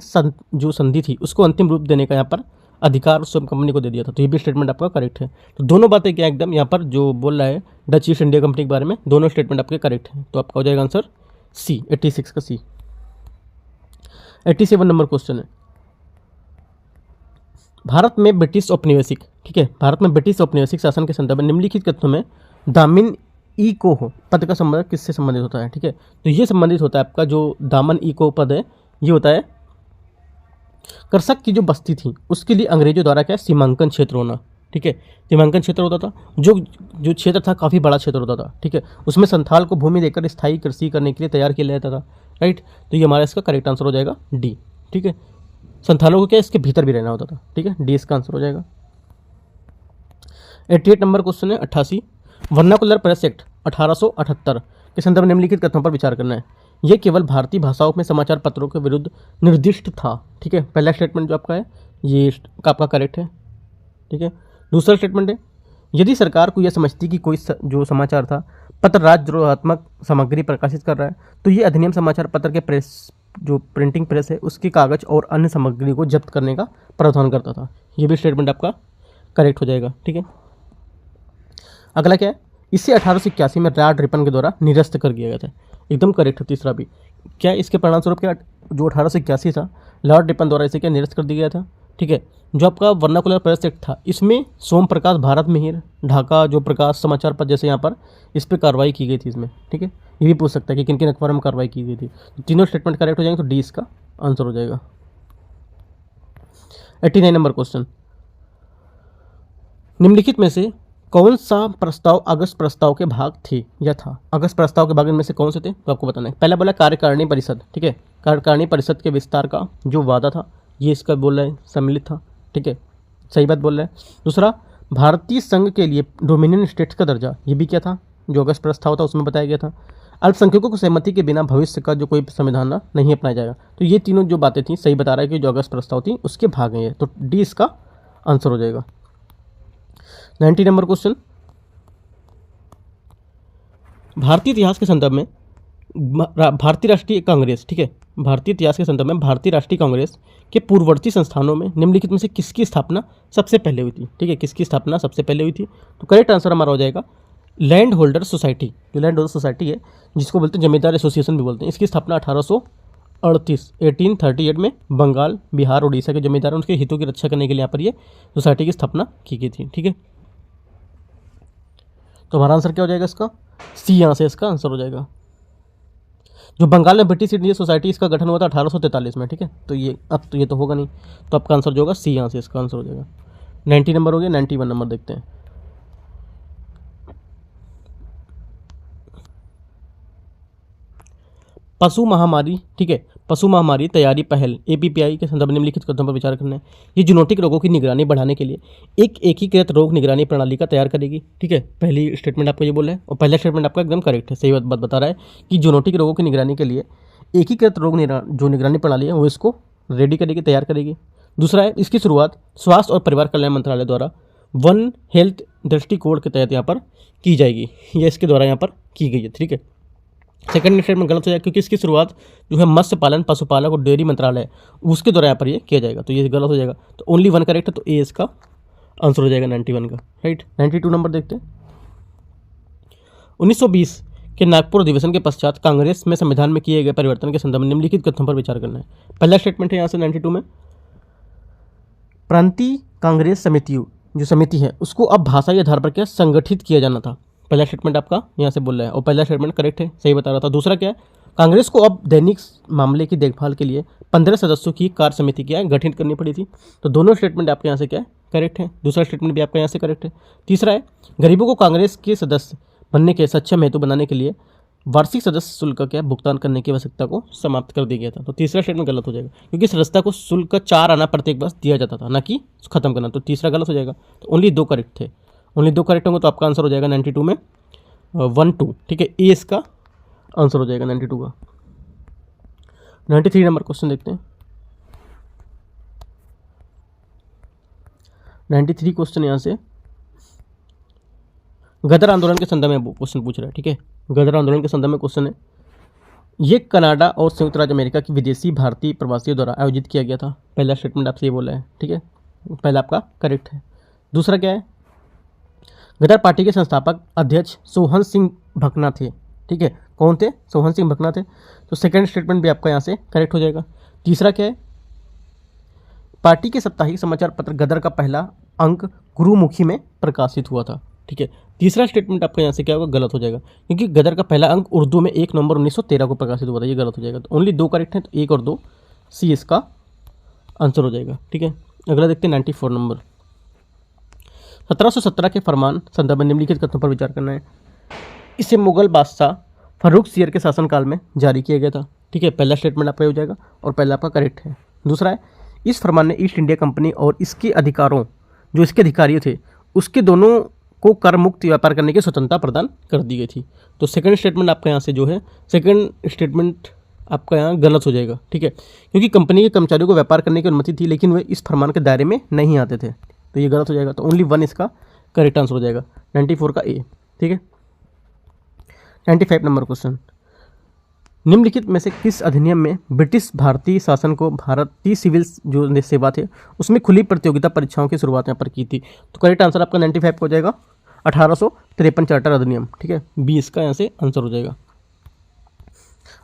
जो संधि थी उसको अंतिम रूप देने का यहाँ पर अधिकार उस कंपनी को दे दिया था। तो ये भी स्टेटमेंट आपका करेक्ट है। तो दोनों बातें क्या एकदम यहाँ पर जो बोल रहा है डच ईस्ट इंडिया कंपनी के बारे में, दोनों स्टेटमेंट आपके करेक्ट हैं। तो आपका हो जाएगा आंसर सी, 86 का सी। 87 नंबर क्वेश्चन है, भारत में ब्रिटिश औपनिवेशिक, ठीक है, भारत में ब्रिटिश औपनिवेशिक शासन के संदर्भ में निम्नलिखित कथनों में दामिन ई को हो पद का संबंध किससे संबंधित होता है? ठीक है, तो ये संबंधित होता है आपका जो दामन ई को पद है ये होता है कर्षक की जो बस्ती थी उसके लिए अंग्रेजों द्वारा क्या सीमांकन क्षेत्र होना। ठीक है, सीमांकन क्षेत्र होता था, जो क्षेत्र था काफ़ी बड़ा क्षेत्र होता था। ठीक है, उसमें संथाल को भूमि देकर स्थायी कृषि करने के लिए तैयार किया जाता था। राइट, तो ये हमारा इसका करेक्ट आंसर हो जाएगा डी। ठीक है, संथालों को क्या इसके भीतर भी रहना होता था। ठीक है, डी इसका आंसर हो जाएगा। 88 नंबर क्वेश्चन है 88, वर्नाकुलर प्रेस एक्ट 1878 के संदर्भ में निम्नलिखित कथनों पर विचार करना है। यह केवल भारतीय भाषाओं में समाचार पत्रों के विरुद्ध निर्दिष्ट था। ठीक है, पहला स्टेटमेंट जो आपका है ये आपका करेक्ट है। ठीक है, दूसरा स्टेटमेंट है, यदि सरकार को यह समझती कि कोई जो समाचार था पत्र राजद्रोहात्मक सामग्री प्रकाशित कर रहा है तो ये अधिनियम समाचार पत्र के प्रेस जो प्रिंटिंग प्रेस है उसके कागज और अन्य सामग्री को जब्त करने का प्रावधान करता था। ये भी स्टेटमेंट आपका करेक्ट हो जाएगा। ठीक है, अगला क्या है, इसे 1881 में लॉर्ड रिपन के द्वारा निरस्त कर दिया गया था। एकदम करेक्ट है। तीसरा भी क्या इसके परिणाम स्वरूप क्या जो 1881 था लॉर्ड रिपन द्वारा इसे क्या निरस्त कर दिया गया था। ठीक है, जो आपका वर्नाकुलर प्रेस एक्ट था इसमें सोम प्रकाश, भारत मिहिर, ढाका जो प्रकाश समाचार पत्र जैसे यहाँ पर इस पर कार्रवाई की गई थी इसमें। ठीक है, ये भी पूछ सकता है कि किन किन अखबारों में कार्रवाई की गई थी। तो तीनों स्टेटमेंट करेक्ट हो जाएंगे, तो डी इसका आंसर हो जाएगा। 89 नंबर क्वेश्चन, निम्नलिखित में से कौन सा प्रस्ताव अगस्त प्रस्ताव के भाग थे या था? अगस्त प्रस्ताव के भाग इनमें से कौन से थे तो आपको बताना है। पहला बोला कार्यकारिणी परिषद। ठीक है, कार्यकारिणी परिषद के विस्तार का जो वादा था ये इसका बोल रहा है सम्मिलित था। ठीक है, सही बात बोल रहा है। दूसरा, भारतीय संघ के लिए डोमिनियन स्टेट्स का दर्जा, ये भी क्या था जो अगस्त प्रस्ताव था उसमें बताया गया था। अल्पसंख्यकों को सहमति के बिना भविष्य का जो कोई संविधान नहीं अपनाया जाएगा। तो ये तीनों जो बातें थी सही बता रहा है कि जो अगस्त प्रस्ताव थी उसके भाग हैं ये। तो डी इसका आंसर हो जाएगा। 90 नंबर क्वेश्चन, भारतीय इतिहास के संदर्भ में भारतीय राष्ट्रीय कांग्रेस, ठीक है, भारतीय इतिहास के संदर्भ में भारतीय राष्ट्रीय कांग्रेस के पूर्ववर्ती संस्थानों में निम्नलिखित में से किसकी स्थापना सबसे पहले हुई थी? ठीक है, किसकी स्थापना सबसे पहले हुई थी? तो करेक्ट आंसर हमारा हो जाएगा लैंड होल्डर सोसाइटी। जो लैंड होल्डर सोसाइटी है जिसको बोलते हैं जमींदार एसोसिएशन भी बोलते हैं, इसकी स्थापना 1838 में बंगाल, बिहार, उड़ीसा के जमींदार उनके हितों की रक्षा करने के लिए यहाँ पर ये सोसाइटी की स्थापना की गई थी। ठीक है, तो हमारा आंसर क्या हो जाएगा इसका? सी यहाँ से इसका आंसर हो जाएगा। जो बंगाल में ब्रिटिश इंडियन सोसाइटी, इसका गठन हुआ था 1843 में। ठीक है, तो ये अब तो ये तो होगा नहीं, तो आपका आंसर जो होगा सी यहाँ से इसका आंसर हो जाएगा। 90 नंबर हो गया। 91 नंबर देखते हैं। पशु महामारी, ठीक है, पशु महामारी तैयारी पहल APPI के संदर्भ में निम्नलिखित कदमों पर विचार करना है। ये जूनोटिक रोगों की निगरानी बढ़ाने के लिए एक एकीकृत रोग निगरानी प्रणाली का तैयार करेगी। ठीक है, पहली स्टेटमेंट आपको ये बोला है और पहला स्टेटमेंट आपका एकदम करेक्ट है, सही बात बता रहा है कि जूनोटिक रोगों की निगरानी के लिए एकीकृत रोग जो निगरानी प्रणाली है वो इसको रेडी करेगी, तैयार करेगी। दूसरा है, इसकी शुरुआत स्वास्थ्य और परिवार कल्याण मंत्रालय द्वारा वन हेल्थ दृष्टिकोण के तहत यहाँ पर की जाएगी, या इसके द्वारा यहाँ पर की गई है। ठीक है, सेकंड स्टेटमेंट गलत हो जाएगा क्योंकि इसकी शुरुआत जो है मत्स्य पालन, पशुपालक और डेयरी मंत्रालय उसके द्वारा यहाँ पर ये किया जाएगा, तो ये गलत हो जाएगा। तो ओनली वन करेक्ट है, तो ए इसका आंसर हो जाएगा 91 का। राइट, 92 नंबर देखते हैं। 1920 के नागपुर अधिवेशन के पश्चात कांग्रेस में संविधान में किए गए परिवर्तन के संदर्भ में निम्नलिखित कथनों पर विचार करना है। पहला स्टेटमेंट है यहाँ से 92 में, प्रांतीय कांग्रेस समितियों जो समिति है उसको अब भाषाई आधार पर क्या संगठित किया जाना था। पहला स्टेटमेंट आपका यहाँ से बोल रहा है और पहला स्टेटमेंट करेक्ट है, सही बता रहा था। दूसरा क्या है, कांग्रेस को अब दैनिक मामले की देखभाल के लिए 15 सदस्यों की कार्य समिति क्या है गठित करनी पड़ी थी। तो दोनों स्टेटमेंट आपके यहाँ से क्या है करेक्ट है, दूसरा स्टेटमेंट भी आपका यहाँ से करेक्ट है। तीसरा है, गरीबों को कांग्रेस के सदस्य बनने के सक्षम हेतु बनाने के लिए वार्षिक सदस्य शुल्क का क्या भुगतान करने की आवश्यकता को समाप्त कर दिया गया था। तो तीसरा स्टेटमेंट गलत हो जाएगा क्योंकि सदस्यता को शुल्क 4 आना प्रत्येक वर्ष दिया जाता था, ना कि खत्म करना। तो तीसरा गलत हो जाएगा। तो ओनली 2 करेक्ट थे, ओनली 2 करेक्ट होंगे तो आपका आंसर हो जाएगा 92 में 1 2। ठीक है, ए इसका आंसर हो जाएगा 92 का। 93 नंबर क्वेश्चन देखते हैं। 93 क्वेश्चन यहाँ से गदर आंदोलन के संदर्भ में क्वेश्चन पूछ रहा है। ठीक है, गदर आंदोलन के संदर्भ में क्वेश्चन है, ये कनाडा और संयुक्त राज्य अमेरिका की विदेशी भारतीय प्रवासियों द्वारा आयोजित किया गया था। पहला स्टेटमेंट आपसे ये बोला है। ठीक है, पहला आपका करेक्ट है। दूसरा क्या है, गदर पार्टी के संस्थापक अध्यक्ष सोहन सिंह भकना थे। ठीक है, कौन थे? सोहन सिंह भकना थे। तो सेकंड स्टेटमेंट भी आपका यहाँ से करेक्ट हो जाएगा। तीसरा क्या है, पार्टी के साप्ताहिक समाचार पत्र गदर का पहला अंक गुरुमुखी में प्रकाशित हुआ था। ठीक है, तीसरा स्टेटमेंट आपका यहाँ से क्या होगा गलत हो जाएगा क्योंकि गदर का पहला अंक उर्दू में 1 नवंबर 1913 को प्रकाशित हुआ था, ये गलत हो जाएगा। तो ओनली 2 करेक्ट हैं, तो 1 और 2 सी इसका आंसर हो जाएगा। ठीक है, अगला देखते हैं 94 नंबर। 1717 के फरमान संदर्भ में निम्नलिखित कथनों पर विचार करना है। इसे मुगल बादशाह फर्रुख सियर के शासनकाल में जारी किया गया था। ठीक है, पहला स्टेटमेंट आपका हो जाएगा और पहला आपका करेक्ट है। दूसरा है, इस फरमान ने ईस्ट इंडिया कंपनी और इसके अधिकारों जो इसके अधिकारी थे उसके दोनों को कर मुक्त व्यापार करने की स्वतंत्रता प्रदान कर दी गई थी। तो सेकंड स्टेटमेंट आपका यहाँ से जो है सेकंड स्टेटमेंट आपका यहाँ गलत हो जाएगा। ठीक है, क्योंकि कंपनी के कर्मचारियों को व्यापार करने की अनुमति थी लेकिन वे इस फरमान के दायरे में नहीं आते थे, तो ये गलत हो जाएगा। तो ओनली 1 इसका करेक्ट आंसर हो जाएगा, 94 का ए। ठीक है, 95 नंबर क्वेश्चन, निम्नलिखित में से किस अधिनियम में ब्रिटिश भारतीय शासन को भारतीय सिविल जो सेवा थे उसमें खुली प्रतियोगिता परीक्षाओं की शुरुआत यहाँ पर की थी। तो करेक्ट आंसर आपका 95 हो जाएगा 1853 चार्टर अधिनियम। ठीक है, बी इसका यहाँ से आंसर हो जाएगा।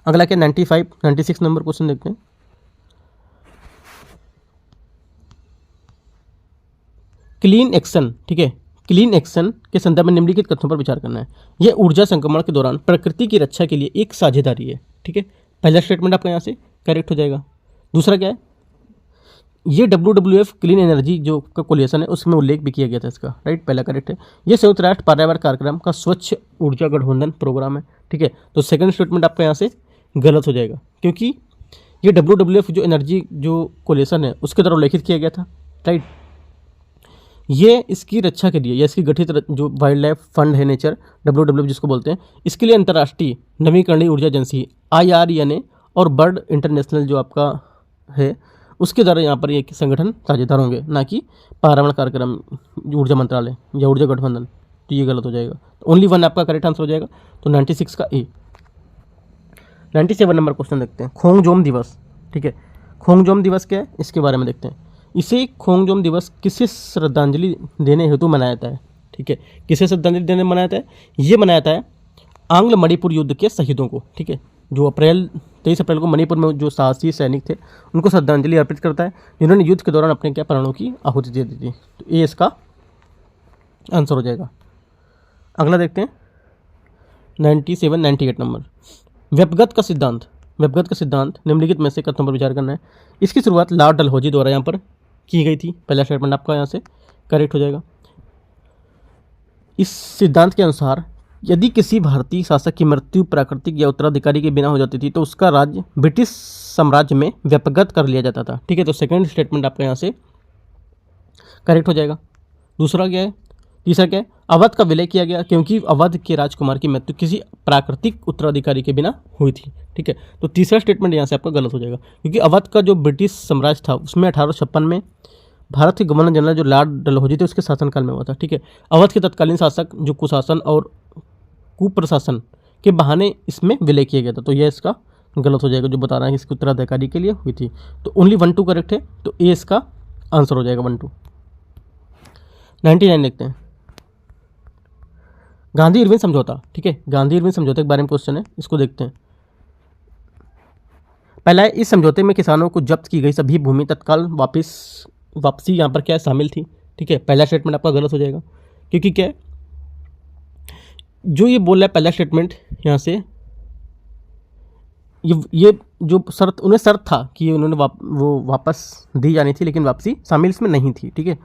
अगला क्या 96 नंबर क्वेश्चन देखते हैं। क्लीन एक्शन, ठीक है, क्लीन एक्शन के संदर्भ में निम्नलिखित कथनों पर विचार करना है। यह ऊर्जा संक्रमण के दौरान प्रकृति की रक्षा के लिए एक साझेदारी है। ठीक है, पहला स्टेटमेंट आपका यहाँ से करेक्ट हो जाएगा। दूसरा क्या है, ये WWF क्लीन एनर्जी जो का कोलिएशन है उसमें उल्लेख भी किया गया था इसका। राइट, पहला करेक्ट है। ये संयुक्त राष्ट्र पर्यावरण कार्यक्रम का स्वच्छ ऊर्जा गठबंधन प्रोग्राम है। ठीक है, तो सेकंड स्टेटमेंट आपका यहाँ से गलत हो जाएगा क्योंकि ये WWF जो एनर्जी जो कोलिएशन है उसके द्वारा उल्लेखित किया गया था। राइट, ये इसकी रक्षा के लिए या इसकी गठित जो वाइल्ड लाइफ फंड है नेचर WWF जिसको बोलते हैं, इसके लिए अंतर्राष्ट्रीय नवीकरणीय ऊर्जा एजेंसी IRENA और बर्ड इंटरनेशनल जो आपका है उसके द्वारा यहाँ पर ये संगठन साझेदार होंगे, ना कि पर्यावरण कार्यक्रम ऊर्जा मंत्रालय या ऊर्जा गठबंधन। तो ये गलत हो जाएगा। तो ओनली 1 आपका करेक्ट आंसर हो जाएगा। तो 96 का ए। 97 नंबर क्वेश्चन देखते हैं, खोंगजोम दिवस। ठीक है, खोंगजोम दिवस क्या है इसके बारे में देखते हैं। इसे खोंगजोम दिवस किसे श्रद्धांजलि देने हेतु मनाया जाता है? ठीक है, किसे श्रद्धांजलि देने मनाया जाता है? ये मनाया जाता है आंग्ल मणिपुर युद्ध के शहीदों को, ठीक है, जो 23 अप्रैल को मणिपुर में जो साहसी सैनिक थे उनको श्रद्धांजलि अर्पित करता है जिन्होंने युद्ध के दौरान अपने क्या प्राणों की आहुति दे दी थी। तो ये इसका आंसर हो जाएगा। अगला देखते हैं 98 नंबर, व्यपगत का सिद्धांत। व्यपगत का सिद्धांत निम्नलिखित में से कथनों पर विचार करना है। इसकी शुरुआत लॉर्ड डलहौजी द्वारा यहाँ पर की गई थी। पहला स्टेटमेंट आपका यहाँ से करेक्ट हो जाएगा। इस सिद्धांत के अनुसार यदि किसी भारतीय शासक की मृत्यु प्राकृतिक या उत्तराधिकारी के बिना हो जाती थी तो उसका राज्य ब्रिटिश साम्राज्य में व्यपगत कर लिया जाता था, ठीक है। तो सेकंड स्टेटमेंट आपका यहाँ से करेक्ट हो जाएगा। दूसरा क्या है, तीसरा क्या है, अवध का विलय किया गया क्योंकि अवध के राजकुमार की मृत्यु किसी प्राकृतिक उत्तराधिकारी के बिना हुई थी, ठीक है। तो तीसरा स्टेटमेंट यहाँ से आपका गलत हो जाएगा क्योंकि अवध का जो ब्रिटिश साम्राज्य था उसमें 1856 में भारत के गवर्नर जनरल जो लॉर्ड डलहौजी थे उसके शासनकाल में हुआ था, ठीक है। अवध के तत्कालीन शासक जो कुशासन और कुप्रशासन के बहाने इसमें विलय किया गया था। तो यह इसका गलत हो जाएगा, जो बता रहा है इसके उत्तराधिकारी के लिए हुई थी। तो ओनली 1 2 करेक्ट है, तो ए इसका आंसर हो जाएगा 1 2। 99 देखते हैं, गांधी इरविन समझौता, ठीक है। गांधी इरविन समझौते के बारे में क्वेश्चन है, इसको देखते हैं। पहला है, इस समझौते में किसानों को जब्त की गई सभी भूमि तत्काल वापसी यहाँ पर क्या शामिल थी, ठीक है। पहला स्टेटमेंट आपका गलत हो जाएगा क्योंकि क्या है, जो ये बोल रहा है पहला स्टेटमेंट यहाँ से, ये जो शर्त उन्हें शर्त था कि उन्होंने वो वापस दी जानी थी लेकिन वापसी शामिल इसमें नहीं थी, ठीक है।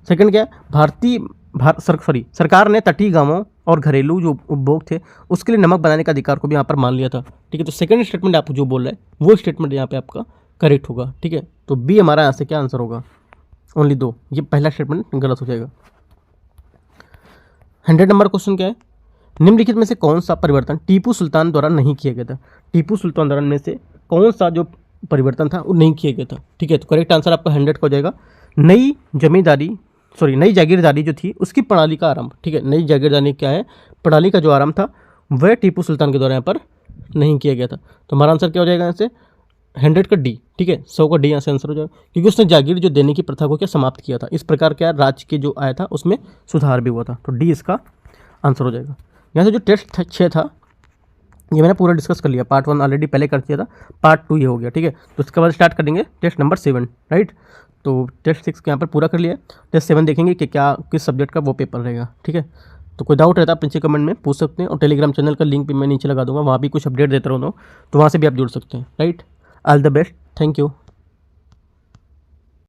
सेकंड क्या है, सरकार ने तटीय गांवों और घरेलू जो उपभोग थे उसके लिए नमक बनाने का अधिकार को भी यहाँ पर मान लिया था, ठीक है। तो सेकंड स्टेटमेंट आप जो बोल रहे हैं वो स्टेटमेंट यहाँ पे आपका करेक्ट होगा, ठीक है। तो बी हमारा यहाँ से क्या आंसर होगा, ओनली 2। ये पहला स्टेटमेंट गलत हो जाएगा। 100 नंबर क्वेश्चन क्या है, निम्नलिखित में से कौन सा परिवर्तन टीपू सुल्तान द्वारा नहीं किया गया था। टीपू सुल्तान द्वारा में से कौन सा जो परिवर्तन था वो नहीं किया गया था, ठीक है। तो करेक्ट आंसर आपका 100 का हो जाएगा। नई जागीरदारी जो थी उसकी प्रणाली का आरंभ, ठीक है। नई जागीरदारी क्या है, प्रणाली का जो आरंभ था वह टीपू सुल्तान के द्वारा यहाँ पर नहीं किया गया था। तो हमारा आंसर क्या हो जाएगा यहाँ से 100 का डी, ठीक है। 100 का डी यहाँ से आंसर हो जाएगा क्योंकि उसने जागीर जो देने की प्रथा को क्या समाप्त किया था। इस प्रकार क्या राज्य के जो आया था उसमें सुधार भी हुआ था। तो डी इसका आंसर हो जाएगा। यहाँ से जो टेस्ट 6 था ये मैंने पूरा डिस्कस कर लिया। पार्ट 1 ऑलरेडी पहले कर दिया था, पार्ट 2 ये हो गया, ठीक है। तो उसके बाद स्टार्ट करेंगे टेस्ट नंबर 7, राइट। तो टेस्ट 6 के यहाँ पर पूरा कर लिया है। टेस्ट 7 देखेंगे कि क्या किस सब्जेक्ट का वो पेपर रहेगा, ठीक है। तो कोई डाउट रहता है आप नीचे कमेंट में पूछ सकते हैं और टेलीग्राम चैनल का लिंक भी मैं नीचे लगा दूंगा, वहाँ भी कुछ अपडेट देता रहूँगा तो वहाँ से भी आप जुड़ सकते हैं, right. All the best, thank you.